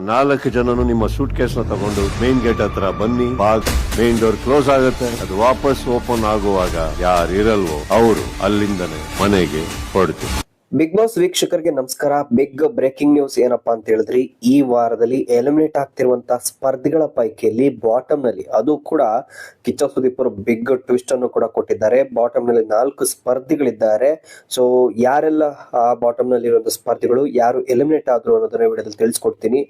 4 ಜನನು ನಿಮ್ಮ suit case ನ ತಗೊಂಡು ಮೇನ್ ಗೇಟ್ ಹತ್ರ ಬನ್ನಿ. ಮೇನ್ ಡೋರ್ ಕ್ಲೋಸ್ ಆಗುತ್ತೆ. ಅದು ವಾಪಸ್ ಓಪನ್ ಆಗುವಾಗ ಯಾರಿರಲ್ವೋ ಅವರು ಅಲ್ಲಿಂದನೇ ಮನೆಗೆ ಹೊರಡ್ತೀವಿ. ಬಿಗ್ ಬಾಸ್ ವೀಕ್ಷಕರಿಗೆ ನಮಸ್ಕಾರ. ಬಿಗ್ ಬ್ರೇಕಿಂಗ್ ನ್ಯೂಸ್ ಏನಪ್ಪಾ ಅಂತ ಹೇಳಿದ್ರಿ, ಈ ವಾರದಲ್ಲಿ ಎಲಿಮಿನೇಟ್ ಆಗ್ತಿರುವಂತಹ ಸ್ಪರ್ಧಿಗಳ ಪೈಕಿಯಲ್ಲಿ ಬಾಟಮ್ ನಲ್ಲಿ, ಅದು ಕೂಡ ಕಿಚ್ಚ ಸುದೀಪ್ ಅವರು ಬಿಗ್ ಟ್ವಿಸ್ಟ್ ಅನ್ನು ಕೂಡ ಕೊಟ್ಟಿದ್ದಾರೆ. ಬಾಟಮ್ ನಲ್ಲಿ 4 ಸ್ಪರ್ಧಿಗಳಿದ್ದಾರೆ. ಸೊ ಯಾರೆಲ್ಲ ಆ ಬಾಟಮ್ ನಲ್ಲಿ ಇರುವಂತಹ ಸ್ಪರ್ಧಿಗಳು, ಯಾರು ಎಲಿಮಿನೇಟ್ ಆದ್ರು ಅನ್ನೋದನ್ನ ವಿಡಿಯೋದಲ್ಲಿ ತಿಳಿಸ್ಕೊಡ್ತೀನಿ.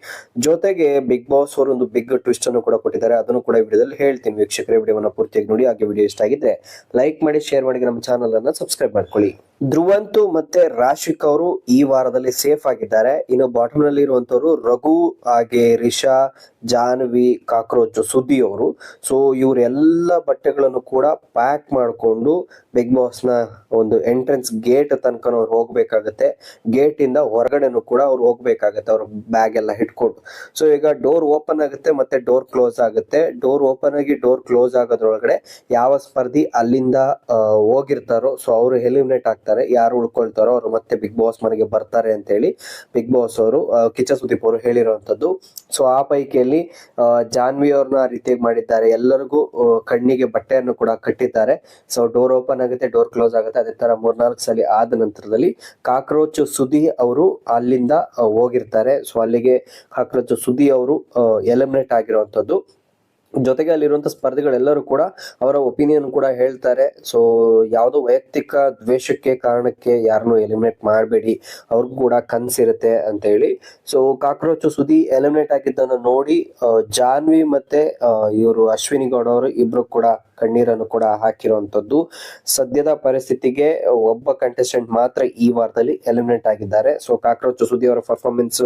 ಜೊತೆಗೆ ಬಿಗ್ ಬಾಸ್ ಅವರು ಒಂದು ಬಿಗ್ ಟ್ವಿಸ್ಟ್ ಅನ್ನು ಕೂಡ ಕೊಟ್ಟಿದ್ದಾರೆ, ಅದನ್ನು ಕೂಡ ವಿಡಿಯೋದಲ್ಲಿ ಹೇಳ್ತೀನಿ. ವೀಕ್ಷಕರೇ ವಿಡಿಯೋವನ್ನ ಪೂರ್ತಿಯಾಗಿ ನೋಡಿ. ಹಾಗೆ ವಿಡಿಯೋ ಇಷ್ಟ ಆಗಿದ್ರೆ ಲೈಕ್ ಮಾಡಿ, ಶೇರ್ ಮಾಡಿ, ನಮ್ಮ ಚಾನಲ್ ಅನ್ನ ಸಬ್ಸ್ಕ್ರೈಬ್ ಮಾಡ್ಕೊಳ್ಳಿ. ಧ್ರುವಂತು ಮತ್ತೆ ರಾಶಿಕ್ ಅವರು ಈ ವಾರದಲ್ಲಿ ಸೇಫ್ ಆಗಿದ್ದಾರೆ. ಇನ್ನು ಬಾಟಮ್ ನಲ್ಲಿ ಇರುವಂತವ್ರು ರಘು, ಹಾಗೆ ರಿಷಾ, ಜಾನ್ವಿ, ಕಾಕ್ರೋಚ್, ಸುದ್ದಿ ಅವರು. ಸೊ ಇವರೆಲ್ಲ ಬಟ್ಟೆಗಳನ್ನು ಕೂಡ ಪ್ಯಾಕ್ ಮಾಡಿಕೊಂಡು ಬಿಗ್ ಬಾಸ್ ನ ಒಂದು ಎಂಟ್ರೆನ್ಸ್ ಗೇಟ್ ತನಕ ಅವ್ರು ಹೋಗ್ಬೇಕಾಗತ್ತೆ. ಗೇಟ್ ಇಂದ ಹೊರಗಡೆನು ಕೂಡ ಅವ್ರು ಹೋಗ್ಬೇಕಾಗತ್ತೆ, ಅವ್ರ ಬ್ಯಾಗ್ ಎಲ್ಲ ಇಟ್ಕೊಂಡು. ಸೊ ಈಗ ಡೋರ್ ಓಪನ್ ಆಗುತ್ತೆ ಮತ್ತೆ ಡೋರ್ ಕ್ಲೋಸ್ ಆಗುತ್ತೆ. ಡೋರ್ ಓಪನ್ ಆಗಿ ಡೋರ್ ಕ್ಲೋಸ್ ಆಗೋದ್ರೊಳಗಡೆ ಯಾವ ಸ್ಪರ್ಧಿ ಅಲ್ಲಿಂದ ಹೋಗಿರ್ತಾರೋ ಸೊ ಅವರು ಎಲಿಮಿನೇಟ್ ಆಗ್ತಾರೆ. ಯಾರು ಉಳ್ಕೊಳ್ತಾರೋ ಅವ್ರು ಮತ್ತೆ ಬಿಗ್ ಬಾಸ್ ಮನೆಗೆ ಬರ್ತಾರೆ ಅಂತ ಹೇಳಿ ಬಿಗ್ ಬಾಸ್ ಅವರು ಕಿಚ್ಚ ಸುದೀಪ್ ಅವರು ಹೇಳಿರುವಂತದ್ದು. ಸೊ ಆ ಪೈಕಿಯಲ್ಲಿ ಜಾನ್ವಿ ಅವ್ರನ್ನ ರೀತಿಯಾಗಿ ಮಾಡಿದ್ದಾರೆ. ಎಲ್ಲರಿಗೂ ಕಣ್ಣಿಗೆ ಬಟ್ಟೆಯನ್ನು ಕೂಡ ಕಟ್ಟಿದ್ದಾರೆ. ಸೊ ಡೋರ್ ಓಪನ್ ಆಗುತ್ತೆ, ಡೋರ್ ಕ್ಲೋಸ್ ಆಗುತ್ತೆ. ಅದೇ ತರ 3-4 ಸಲ ಆದ ನಂತರದಲ್ಲಿ ಕಾಕ್ರೋಚ್ ಸುದಿ ಅವರು ಅಲ್ಲಿಂದ ಹೋಗಿರ್ತಾರೆ. ಸೊ ಅಲ್ಲಿಗೆ ಕಾಕ್ರೋಚ್ ಸುದಿ ಅವರು ಎಲಿಮಿನೇಟ್ ಆಗಿರುವಂತದ್ದು. ಜೊತೆಗೆ ಅಲ್ಲಿರುವಂತ ಸ್ಪರ್ಧಿಗಳೆಲ್ಲರೂ ಕೂಡ ಅವರ ಒಪಿನಿಯನ್ ಕೂಡ ಹೇಳ್ತಾರೆ. ಸೊ ಯಾವುದೋ ವೈಯಕ್ತಿಕ ದ್ವೇಷಕ್ಕೆ ಕಾರಣಕ್ಕೆ ಯಾರನ್ನು ಎಲಿಮಿನೇಟ್ ಮಾಡಬೇಡಿ, ಅವ್ರಿಗೂ ಕೂಡ ಕನ್ಸಿರುತ್ತೆ ಅಂತ ಹೇಳಿ. ಸೊ ಕಾಕ್ರೋಚ್ ಸುದಿ ಎಲಿಮಿನೇಟ್ ಆಗಿದ್ದನ್ನು ನೋಡಿ ಜಾನ್ವಿ ಮತ್ತೆ ಇವರು ಅಶ್ವಿನಿ ಗೌಡ ಅವರು ಇಬ್ರು ಕೂಡ ಕಣ್ಣೀರನ್ನು ಕೂಡ ಹಾಕಿರುವಂತದ್ದು. ಸದ್ಯದ ಪರಿಸ್ಥಿತಿಗೆ ಒಬ್ಬ ಕಂಟೆಸ್ಟೆಂಟ್ ಮಾತ್ರ ಈ ವಾರದಲ್ಲಿ ಎಲಿಮಿನೇಟ್ ಆಗಿದ್ದಾರೆ. ಸೊ ಕಾಕ್ರೋಚ್ ಸುದಿ ಅವರ ಪರ್ಫಾರ್ಮೆನ್ಸ್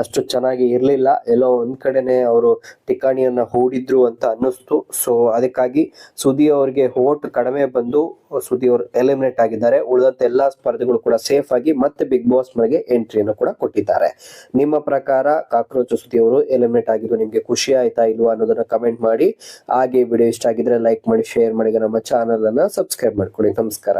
ಅಷ್ಟು ಚೆನ್ನಾಗಿ ಇರ್ಲಿಲ್ಲ, ಎಲ್ಲೋ ಒಂದ್ ಕಡೆನೆ ಅವರು ಟಿಕಾಣಿಯನ್ನ ಹೂಡಿದ್ರು ಅಂತ ಅನ್ನಿಸ್ತು. ಸೊ ಅದಕ್ಕಾಗಿ ಸುದಿ ಅವರಿಗೆ ವೋಟ್ ಕಡಿಮೆ ಬಂದು ಸುದಿ ಅವರು ಎಲಿಮಿನೇಟ್ ಆಗಿದ್ದಾರೆ. ಉಳಿದಂತೆ ಎಲ್ಲಾ ಸ್ಪರ್ಧಿಗಳು ಕೂಡ ಸೇಫ್ ಆಗಿ ಮತ್ತೆ ಬಿಗ್ ಬಾಸ್ ಮನೆಗೆ ಎಂಟ್ರಿಯನ್ನು ಕೂಡ ಕೊಟ್ಟಿದ್ದಾರೆ. ನಿಮ್ಮ ಪ್ರಕಾರ ಕಾಕ್ರೋಚ್ ಸುದಿ ಅವರು ಎಲಿಮಿನೇಟ್ ಆಗಿದ್ದು ನಿಮ್ಗೆ ಖುಷಿ ಆಯ್ತಾ ಇಲ್ವಾ ಅನ್ನೋದನ್ನ ಕಮೆಂಟ್ ಮಾಡಿ. ಹಾಗೆ ವಿಡಿಯೋ ಇಷ್ಟ ಆಗಿದ್ರೆ ಲೈಕ್ ಮಾಡಿ, ಶೇರ್ ಮಾಡಿ, ನಮ್ಮ ಚಾನಲ್ ಅನ್ನ ಸಬ್ಸ್ಕ್ರೈಬ್ ಮಾಡ್ಕೊಳ್ಳಿ. ನಮಸ್ಕಾರ.